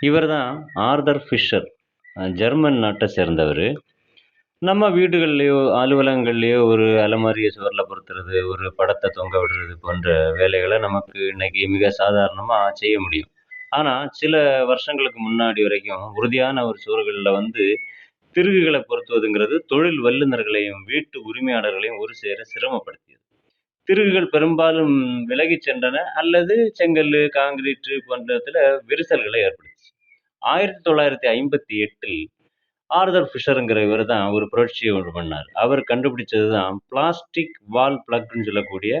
இவர் தான் Arthur Fisher. German நாட்டை சேர்ந்தவர். நம்ம வீடுகள்லையோ, அலுவலகங்கள்லையோ ஒரு அலமாரிய சுவர்ல பொருத்துறது, ஒரு படத்த தொங்க விடுறது போன்ற வேலைகள நமக்கு இன்னைக்கு மிக சாதாரணமா செய்ய முடியும். ஆனா, சில வருஷங்களுக்கு முன்னாடி வரைக்கும் உறுதியான ஒரு சுவர்கள்ல வந்து திருகுகள பொருத்துவதுங்கிறது தொழில் வல்லுநர்களையும், வீட்டு உரிமையாளர்களையும் ஒரு சேர சிரமப்படுத்தியது. திருகுகள் பெரும்பாலும் விலகிச் சென்றன அல்லது செங்கல்லு, கான்கிரீட் போன்றத்துல விரிசல்களை ஏற்படுத்துச்சு. 1958ல் ஆர்தர் ஃபிஷர்ங்கிற இவரு தான் ஒரு புரட்சிய ஒண்ணு பண்ணாரு. அவர் கண்டுபிடிச்சது தான் பிளாஸ்டிக் வால் பிளக்ன்னு சொல்லக்கூடிய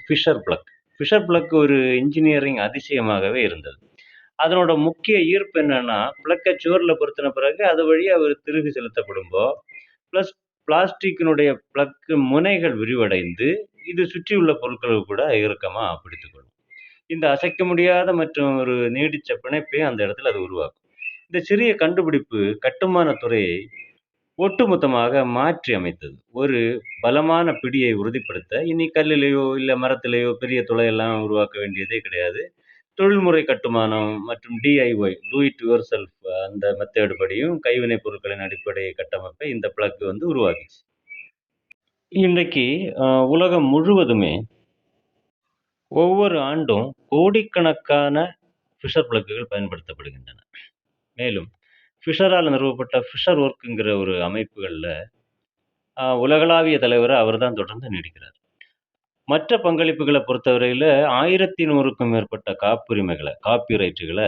ஃபிஷர் பிளக். ஃபிஷர் பிளக் ஒரு இன்ஜினியரிங் அதிசயமாகவே இருந்தது. அதனோட முக்கிய ஈர்ப்பு என்னன்னா, பிளக்க சுவர்ல பொருத்தின பிறகு அது வழியா ஒரு திருகு செலுத்தப்படும்போ, பிளஸ் பிளாஸ்டிக்கினுடைய பிளக் முனைகள் விரிவடைந்து, இது சுற்றியுள்ள பொருட்கள் கூட இறுக்கமா பிடித்துக்கொள்ளும். இந்த அசைக்க முடியாத மற்றும் ஒரு நீடிச்ச பிணைப்பை அந்த இடத்துல அது உருவாக்கும். இந்த சிறிய கண்டுபிடிப்பு கட்டுமான துறையை ஒட்டுமொத்தமாக மாற்றி அமைத்தது. ஒரு பலமான பிடியை உறுதிப்படுத்த இனி கல்லிலேயோ, இல்ல மரத்திலேயோ பெரிய துளையெல்லாம் உருவாக்க வேண்டியதே கிடையாது. தொழில்முறை கட்டுமானம் மற்றும் DIY do it your self அந்த மெத்தேடு படியும் கைவினைப் பொருட்களின் அடிப்படை கட்டமைப்பை இந்த பிளக் வந்து உருவாக்கிச்சு. இன்றைக்கு உலகம் முழுவதுமே ஒவ்வொரு ஆண்டும் கோடிக்கணக்கான ஃபிஷர் பிளக்குகள் பயன்படுத்தப்படுகின்றன. மேலும் ஃபிஷரால் நிறுவப்பட்ட ஃபிஷர் ஒர்க்குங்கிற ஒரு அமைப்புகள்ல உலகளாவிய தலைவரா அவர் தான் தொடர்ந்து நீடிக்கிறார். மற்ற பங்களிப்புகள பொறுத்தவரையில 1100க்கும் மேற்பட்ட காப்புரிமைகள, காப்பிரைட்டுகள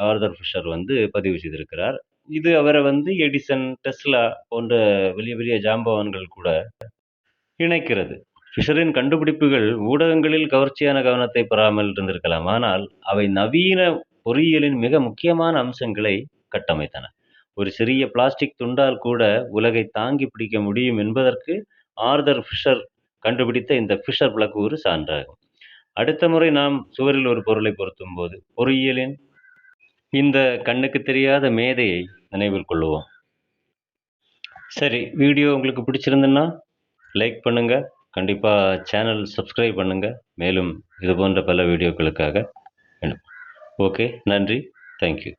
ஆர்தர் ஃபிஷர் வந்து பதிவு செய்திருக்கிறார். இது அவர வந்து எடிசன், டெஸ்லா போன்ற பெரிய பெரிய ஜாம்பவான்கள் கூட இணைக்கிறது. ஃபிஷரின் கண்டுபிடிப்புகள் ஊடகங்களில் கவர்ச்சியான கவனத்தை பெறாமல் இருந்திருக்கலாம். ஆனால், அவை நவீன பொறியியலின் மிக முக்கியமான அம்சங்களை கட்டமைத்தன. ஒரு சிறிய பிளாஸ்டிக் துண்டால் கூட உலகை தாங்கி பிடிக்க முடியும் என்பதற்கு ஆர்தர் ஃபிஷர் கண்டுபிடித்த இந்த ஃபிஷர் பிளக் ஒரு சான்றாகும். அடுத்த முறை நாம் சுவரில் ஒரு பொருளை பொருத்தும்போது, பொறியியலின் இந்த கண்ணுக்கு தெரியாத மேதையை நினைவில் கொள்ளுவோம். சரி, வீடியோ உங்களுக்கு பிடிச்சிருந்துன்னா லைக் பண்ணுங்க. கண்டிப்பா சேனல் சப்ஸ்கிரைப் பண்ணுங்க. மேலும் இது போன்ற பல வீடியோக்களுக்காக. ஓகே, நன்றி. Thank you.